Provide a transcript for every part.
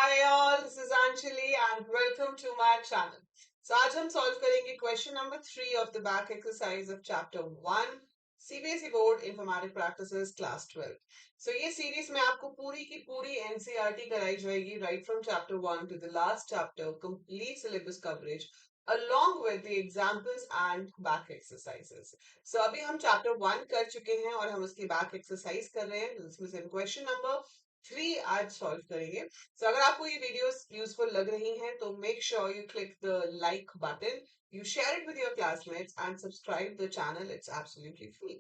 Hi all, this is Anjali and welcome to my channel. So आज हम solve करेंगे question number 3 of the back exercise of chapter 1 CBSE board informatic practices class 12. सो ये series में आपको पूरी की पूरी एनसीईआरटी कराई जाएगी right from chapter 1 to the last chapter, complete syllabus coverage along with the examples and back exercises. So अभी हम चैप्टर 1 कर चुके हैं और हम उसकी बैक एक्सरसाइज कर रहे हैं. इसमें से क्वेश्चन नंबर 3 आज सॉल्व करेंगे. So अगर आपको ये वीडियोस यूजफुल लग रही हैं तो make sure you click the like button, you share it with your classmates and subscribe the channel. It's absolutely free.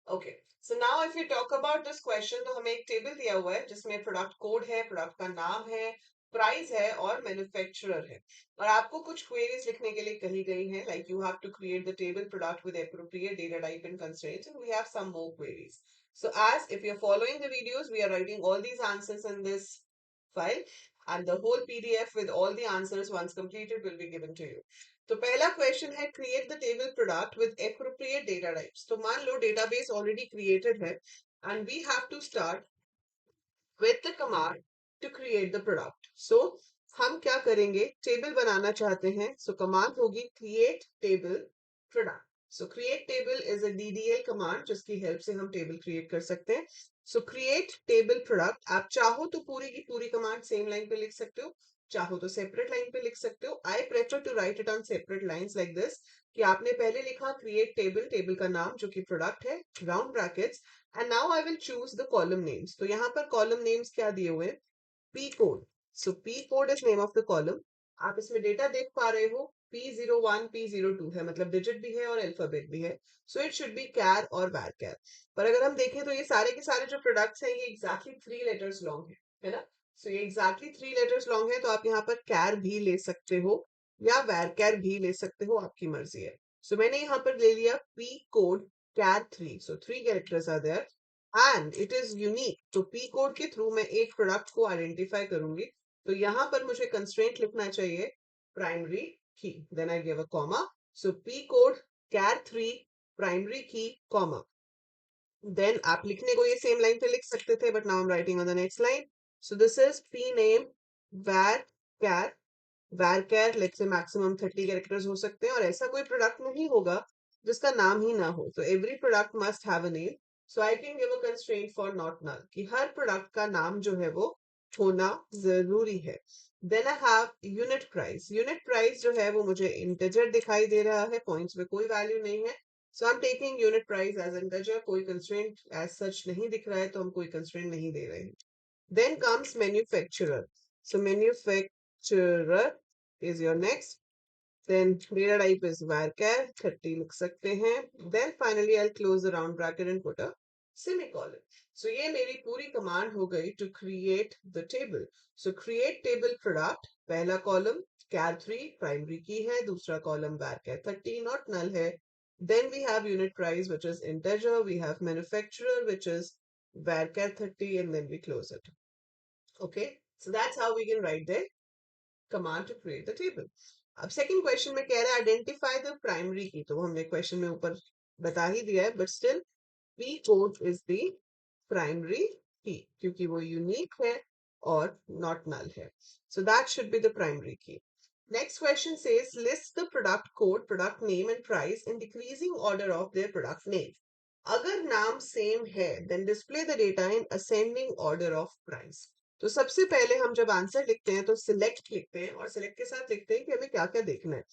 Okay, so now if we talk about this question, तो हमें एक table दिया हुआ है जिसमें प्रोडक्ट कोड है, product का नाम है, प्राइस है और मैन्युफैक्चरर है और आपको कुछ क्वेरीज लिखने के लिए कही गई हैं, like you have to create the table product with appropriate data type and constraints and we have some more queries. So as if you're following the videos, we are writing all these answers in this file and the whole PDF with all the answers once completed will be given to you. तो पहला question है create the table product with appropriate data types. तो मान लो database already created है and we have to start with the command to create the product. So हम क्या करेंगे, टेबल बनाना चाहते हैं. सो कमांड होगी create table product. So create table is a DDL command जिसकी हेल्प से हम टेबल क्रिएट कर सकते हैं. सो क्रिएट टेबल प्रोडक्ट, आप चाहो तो पूरी की पूरी कमांड सेम लाइन पे लिख सकते हो, चाहो तो सेपरेट लाइन पे लिख सकते हो. I prefer to write it on separate lines like this कि आपने पहले लिखा क्रिएट टेबल, टेबल का नाम जो कि प्रोडक्ट है, round brackets, and now I will choose the column names. तो यहाँ पर कॉलम नेम्स क्या दिए हुए हैं, P code. So P code is name of the column. आप इसमें डेटा देख पा रहे हो, P01 P02 है, मतलब डिजिट भी है और अल्फाबेट भी है. सो इट शुड बी कैर और वैर कैर. पर अगर हम देखें तो ये सारे के सारे जो प्रोडक्ट्स हैं ये एग्जैक्टली 3 लेटर्स लॉन्ग है ना. सो ये एग्जैक्टली 3 लेटर्स लॉन्ग है, तो आप यहाँ पर कैर भी ले सकते हो या वैर कैर भी ले सकते हो, आपकी मर्जी है. सो मैंने यहाँ पर ले लिया P code char 3. So 3 characters are there and it is unique. तो पी कोड के थ्रू मैं एक प्रोडक्ट को आइडेंटिफाई करूंगी. तो यहां पर मुझे कंस्ट्रेंट लिखना चाहिए primary key, then I give a comma. So P code char 3 primary key comma. Then आप लिखने को ये सेम लाइन पे लिख सकते थे, but now I am writing on the next line. So this is P name वैर कैर. वैर कैर लेट्स से मैक्सिमम 30 कैरेक्टर्स हो सकते हैं और ऐसा कोई प्रोडक्ट नहीं होगा जिसका नाम ही ना हो. तो every product must have a name. So I can give a constraint for not null कि हर प्रोडक्ट का नाम जो है वो होना जरूरी है. Then I have unit price. Unit price जो है वो मुझे इंटीजर दिखाई दे रहा है, पॉइंट्स में कोई वैल्यू नहीं है. So I am taking unit price as integer. कोई कंस्ट्रेंट एज सच नहीं दिख रहा है तो हम कोई कंस्ट्रेंट नहीं दे रहे हैं. Then comes manufacturer. So manufacturer is your next. Then data type is varchar 30 लिख सकते हैं. Then finally I'll close the round bracket and put a semicolon. So ये मेरी पूरी कमांड हो गई to create the table. So create table product, पहला column char 3 primary की है, दूसरा कॉलम varchar 30 not null है. Then we have unit price which is integer, we have manufacturer which is varchar 30 and then we close it. Okay, so that's how we can write the command to create the table. अब second question में कह रहा है identify the primary की. तो हमने question में ऊपर बता ही दिया है, but still P code is the primary key क्योंकि वो यूनिक है और नॉट नल है. So that should be the primary key. Next question says list the product code, product name and price in decreasing order of their product name. अगर नाम same है then display the data in ascending order of price. तो सबसे पहले हम जब answer लिखते हैं तो सिलेक्ट लिखते हैं और सिलेक्ट के साथ लिखते हैं कि हमें क्या क्या देखना है.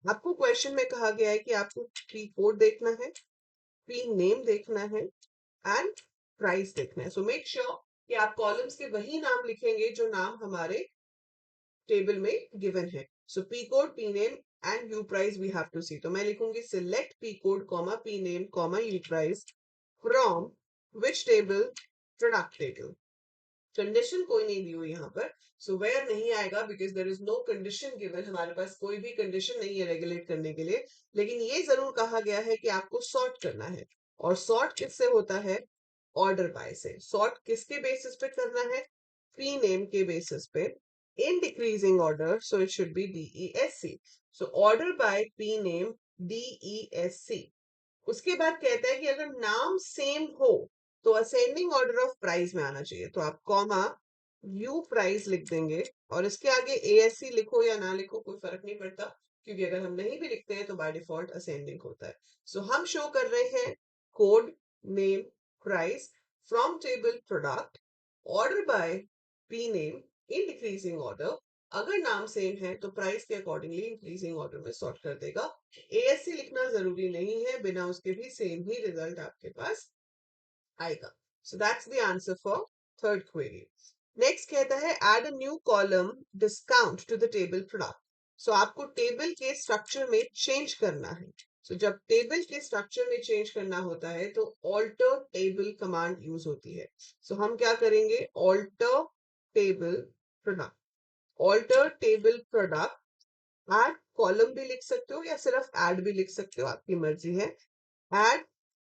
आपको क्वेश्चन में कहा गया है कि आपको पी कोड देखना है, पी नेम देखना है एंड प्राइस देखना है. सो मेक श्योर कि आप कॉलम्स के वही नाम लिखेंगे जो नाम हमारे टेबल में गिवन है. So P code, P name and U price we have to see. तो मैं लिखूंगी select P code comma P name comma U price from which table, product table. Condition कोई नहीं दी हुई यहाँ पर, सो वेयर नहीं आएगा because there is no condition given. हमारे पास कोई भी कंडीशन नहीं है रेगुलेट करने के लिए, लेकिन ये जरूर कहा गया है कि आपको सॉर्ट करना है. और सॉर्ट किससे होता है, ऑर्डर बाय से. सॉर्ट किसके बेसिस पे करना है, पी नेम के बेसिस पे इन decreasing order. So it should B DESC. So order by P name DESC. उसके बाद कहता है कि अगर नाम सेम हो तो असेंडिंग ऑर्डर ऑफ प्राइस में आना चाहिए. तो आप कॉमा यू प्राइस लिख देंगे और इसके आगे एएससी लिखो या ना लिखो कोई फर्क नहीं पड़ता, क्योंकि अगर हम नहीं भी लिखते हैं तो बाय डिफॉल्ट असेंडिंग होता है। सो हम शो कर रहे हैं code name price from table product order by P name in decreasing order. अगर नाम सेम है तो प्राइस के अकॉर्डिंगली इंक्रीजिंग ऑर्डर में सॉर्ट कर देगा। एएससी लिखना जरूरी नहीं है, बिना उसके भी सेम ही रिजल्ट आपके पास आएगा। So that's the answer for third query. Next कहता है add a new column discount to the table product. So आपको टेबल के स्ट्रक्चर में चेंज करना है। जब टेबल के स्ट्रक्चर में चेंज करना होता है तो ऑल्टर टेबल कमांड यूज होती है। हम क्या करेंगे, alter table product, alter table product, add column भी लिख सकते हो या सिर्फ एड भी लिख सकते हो, आपकी मर्जी है। Add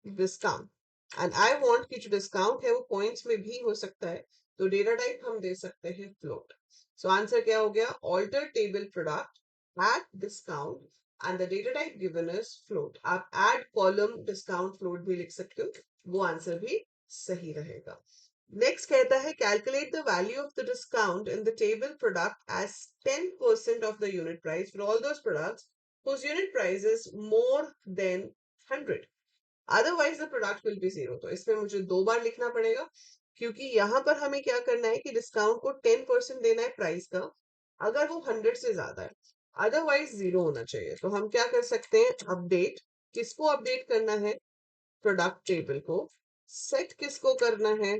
discount, and I want की जो डिस्काउंट है वो पॉइंट्स में भी हो सकता है, तो डेटा टाइप हम दे सकते हैं फ्लोट। सो आंसर क्या हो गया, alter table product add discount and the data type given is float. आप एड कॉलम डिस्काउंट फ्लोट भी लिख सकते हो, वो आंसर भी सही रहेगा। नेक्स्ट कहता है calculate the value of the discount in the table product as 10% of the unit price for all those products whose unit price is more than 100, otherwise the product will be zero. तो इसमें मुझे दो बार लिखना पड़ेगा, क्योंकि यहाँ पर हमें क्या करना है कि डिस्काउंट को 10% देना है प्राइस का, अगर वो 100 से ज्यादा है, अदरवाइज जीरो होना चाहिए। तो हम क्या कर सकते हैं, अपडेट, किसको अपडेट करना है, प्रोडक्ट टेबल को। सेट किसको करना है,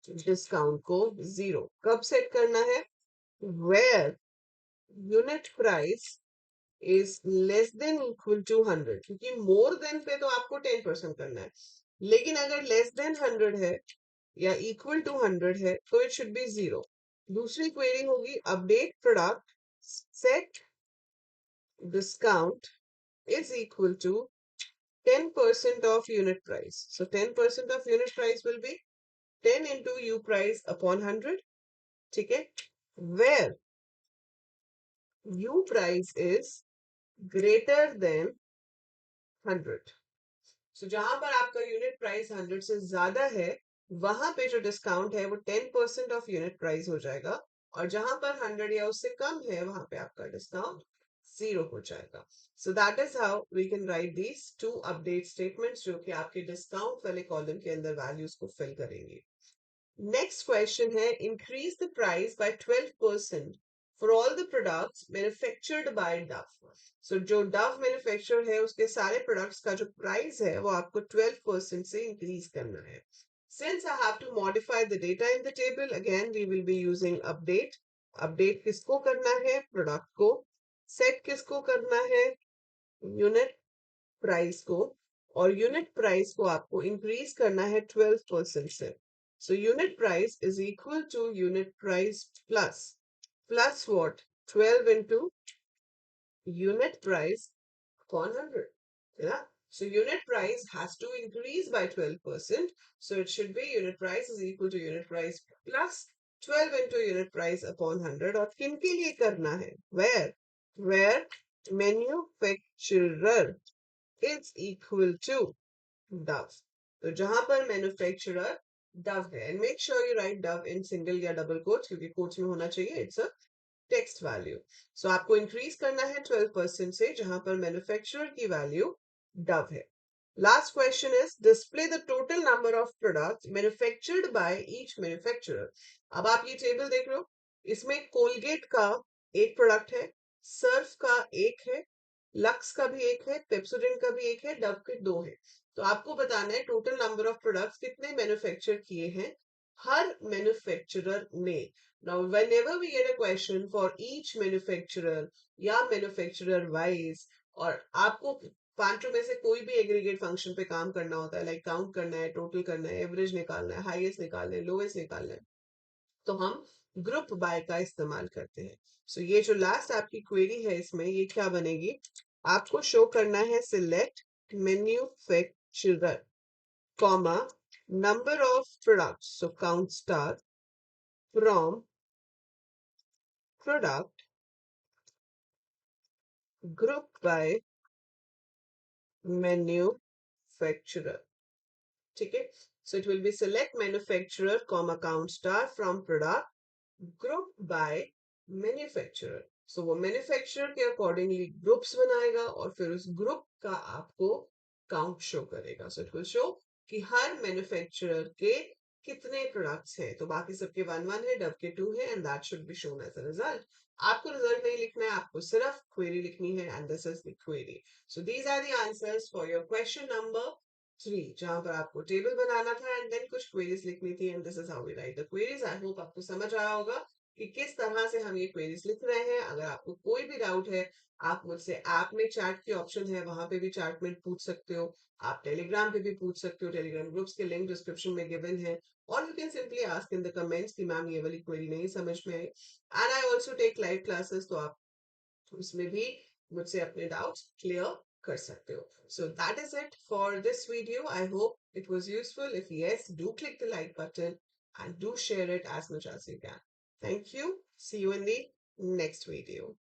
डिस्काउंट को जीरो। कब सेट करना है, where unit price is less than equal to 100, क्योंकि मोर देन पे तो आपको 10% करना है, लेकिन अगर लेस देन 100 है या इक्वल टू 100 है तो इट शुड बी जीरो। दूसरी क्वेरी होगी update product set discount is equal to 10% of unit price. So 10% of unit price will be 10 into u price upon 100. ठीक है, where u price is greater than 100. जहां पर आपका unit price 100 से ज्यादा है, वहां पे जो डिस्काउंट है वो 10% ऑफ यूनिट प्राइस हो जाएगा, और जहां पर 100 या उससे कम है वहां पे आपका डिस्काउंट जीरो हो जाएगा। So that is how we can write these to update statements, जो कि आपके डिस्काउंट वाले कॉलम के अंदर वैल्यूज को फिल करेंगे। नेक्स्ट क्वेश्चन है increase the price by 12% for all the products manufactured by Dove. जो डव मैन्युफैक्चर है उसके सारे प्रोडक्ट्स का जो प्राइस है वो आपको 12% से इंक्रीज करना है। Since I have to modify the data in the table, again we will be using update. Update किसको करना है, प्रोडक्ट को। सेट किसको करना है, यूनिट प्राइस को, और यूनिट प्राइस को आपको इंक्रीज करना है 12% से। So unit price is equal to unit price plus plus what, 12 into unit price upon 100. Yeah. So unit price has to increase by 12%. So it should be unit price is equal to unit price plus 12 into unit price upon 100. और किन के लिए करना है, where manufacturer is equal to Dove. तो जहां पर manufacturer Dove है, and make sure you right Dove in single या डबल कोट्स, क्योंकि कोट्स में होना चाहिए, इट्स अ टेक्स्ट वैल्यू। सो आपको इंक्रीज करना है 12% से, जहां पर मैन्युफैक्चरर की वैल्यू Dove है। Last question is display the total number of products manufactured by each manufacturer. अब आप ये टेबल देख रहे हो, इसमें कोलगेट का एक प्रोडक्ट है, सर्फ का एक है, लक्स का भी एक है, पेप्सोडेंट का भी एक है, डव के दो है। तो आपको बताना है टोटल नंबर ऑफ प्रोडक्ट्स कितने मैन्युफैक्चर किए हैं हर मैन्युफैक्चरर ने। Now whenever we get a question for each manufacturer या मैन्युफैक्चरर वाइज, और आपको पांचों में से कोई भी एग्रीगेट फंक्शन पे काम करना होता है, लाइक काउंट करना है, टोटल करना है, एवरेज निकालना है, हाईएस्ट निकालना है, लोएस्ट निकालना है, तो हम ग्रुप बाय का इस्तेमाल करते हैं। ये जो लास्ट आपकी क्वेरी है इसमें ये क्या बनेगी, आपको शो करना है select manufacturer comma number of products, so count star from product group by manufacturer. ठीक है, so it will be select manufacturer comma count star from product group by manufacturer. So वो मैन्युफैक्चरर के accordingly groups बनाएगा और फिर उस group का आपको काउंट शो करेगा। सो इट विल शो कि हर मैन्युफैक्चरर के कितने प्रोडक्ट्स हैं। तो बाकी सबके वन वन है, डब के टू है, and that should be shown as a result. आपको रिजल्ट नहीं लिखना है, आपको सिर्फ क्वेरी लिखनी है, and this is the query. So these are the answers for your question number 3, जहां पर आपको टेबल बनाना था एंड देन कुछ क्वेरीज लिखनी थी, and this is how we write the queries. I hope आपको समझ आया होगा कि किस तरह से हम ये क्वेरीज लिख रहे हैं। अगर आपको कोई भी डाउट है, आप मुझसे ऐप में चैट की ऑप्शन है, वहां पे भी चैट में पूछ सकते हो। आप टेलीग्राम पे भी पूछ सकते हो, टेलीग्राम ग्रुप्स के लिंक डिस्क्रिप्शन में गिवन है। और you can simply ask in the comments कि मैम ये वाली क्वेरी नहीं समझ में आई। And I also take live classes, तो आप उसमें भी मुझसे अपने डाउट्स क्लियर कर सकते हो। So that is it for this video. I hope it was useful. If yes, do click the like button and do share it as much as you can. Thank you. See you in the next video.